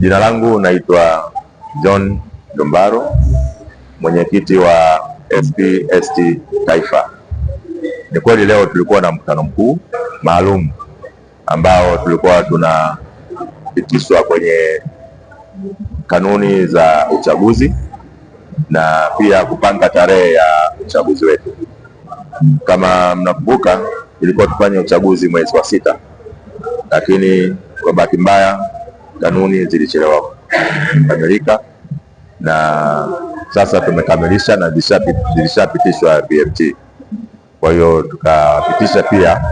Jina langu naitwa John Ndumbaro, mwenyekiti wa SP/ST Taifa. Ni kweli leo tulikuwa na mkutano mkuu maalum ambao tulikuwa tunapitishwa kwenye kanuni za uchaguzi na pia kupanga tarehe ya uchaguzi wetu. Kama mnakumbuka, ilikuwa tufanye uchaguzi mwezi wa 6, lakini kwa bahati mbaya kanuni zilichelewa kukamilika, na sasa tumekamilisha na zilishapitishwa BMT. Kwa hiyo tukapitisha pia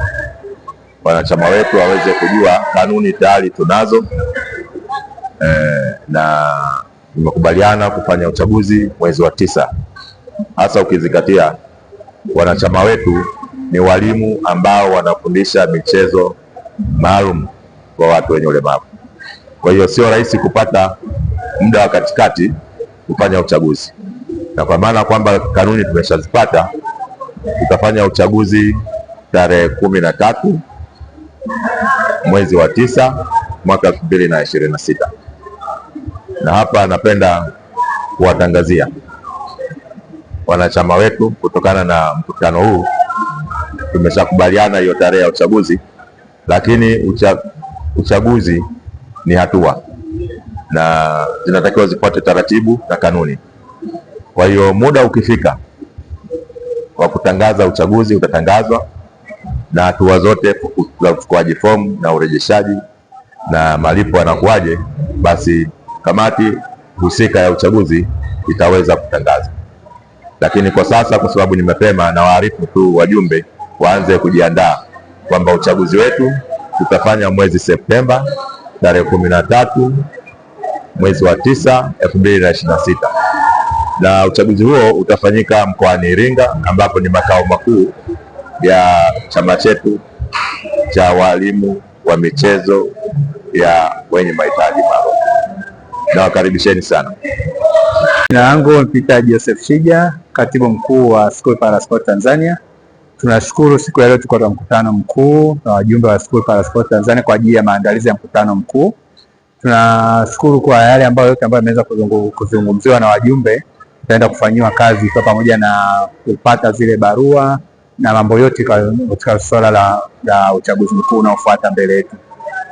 wanachama wetu waweze kujua kanuni tayari tunazo, na tumekubaliana kufanya uchaguzi mwezi wa 9, hasa ukizingatia wanachama wetu ni walimu ambao wanafundisha michezo maalum kwa watu wenye ulemavu. Kwa hiyo sio rahisi kupata muda wa katikati kufanya uchaguzi, na kwa maana kwamba kanuni tumeshazipata, tutafanya uchaguzi tarehe 13 mwezi wa 9 mwaka 2026. Na hapa napenda kuwatangazia wanachama wetu, kutokana na mkutano huu tumeshakubaliana hiyo tarehe ya uchaguzi, lakini uchaguzi ni hatua na zinatakiwa zifuate taratibu na kanuni. Kwa hiyo muda ukifika wa kutangaza uchaguzi utatangazwa, na hatua zote za uchukuaji fomu na urejeshaji na malipo yanakuaje, basi kamati husika ya uchaguzi itaweza kutangaza. Lakini kwa sasa, kwa sababu ni mapema, na waarifu tu wajumbe waanze kujiandaa kwamba uchaguzi wetu tutafanya mwezi Septemba tarehe 13 mwezi wa 9 2026, na uchaguzi huo utafanyika mkoani Iringa, ambapo ni makao makuu ya chama chetu cha walimu wa michezo ya wenye mahitaji maalum. Nawakaribisheni sana. Jina langu Peter Joseph Shija, katibu mkuu wa School Parasport Tanzania. Tunashukuru siku ya leo tuko na mkutano mkuu na wajumbe wa School Parasport Tanzania kwa ajili ya maandalizi ya mkutano mkuu. Tunashukuru kwa yale ambayo yote ambayo yameweza kuzungumziwa na wajumbe itaenda kufanyiwa kazi, kwa pamoja na kupata zile barua na mambo yote katika swala la uchaguzi mkuu unaofuata mbele yetu.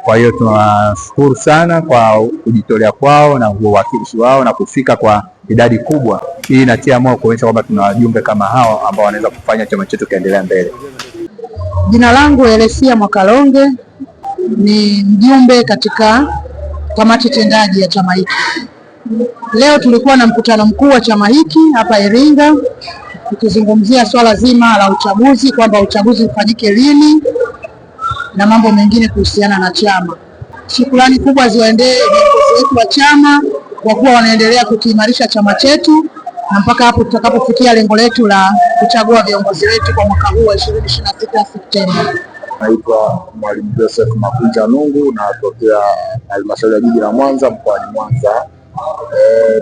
Kwa hiyo tunashukuru sana kwa kujitolea kwao na uwakilishi wao na kufika kwa idadi kubwa. Hii inatia moyo kuonyesha kwamba tuna wajumbe kama hao ambao wanaweza kufanya chama chetu kaendelea mbele. Jina langu Elesia Mwakalonge, ni mjumbe katika kamati tendaji ya chama hiki. Leo tulikuwa na mkutano mkuu wa chama hiki hapa Iringa, tukizungumzia swala zima la uchaguzi, kwamba uchaguzi ufanyike lini na mambo mengine kuhusiana na chama. Shukrani kubwa ziwaendee viongozi wetu wa chama kwa kuwa wanaendelea kukiimarisha chama chetu na mpaka hapo tutakapofikia lengo letu la kuchagua viongozi wetu kwa mwaka huu wa 2026 Septemba. Naitwa Mwalimu Joseph Makunja Nungu, natokea halmashauri ya jiji la Mwanza, mkoani Mwanza.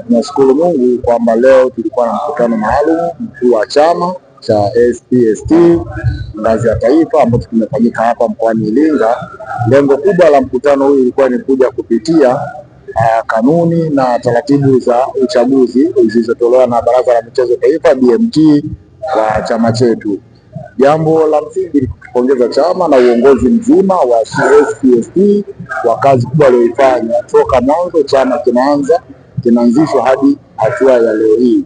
Tunashukuru Mungu kwamba leo tulikuwa na mkutano maalum mkuu wa chama cha SP/ST ngazi ya taifa ambao tumefanyika hapa mkoani Iringa. Lengo kubwa la mkutano huu ilikuwa ni kuja kupitia kanuni na taratibu za uchaguzi zilizotolewa na Baraza la Michezo Taifa BMT kwa chama chetu. Jambo la msingi ni kupongeza chama na uongozi mzima wa SP/ST kwa kazi kubwa walioifanya toka mwanzo chama kinaanzishwa hadi hatua ya leo hii.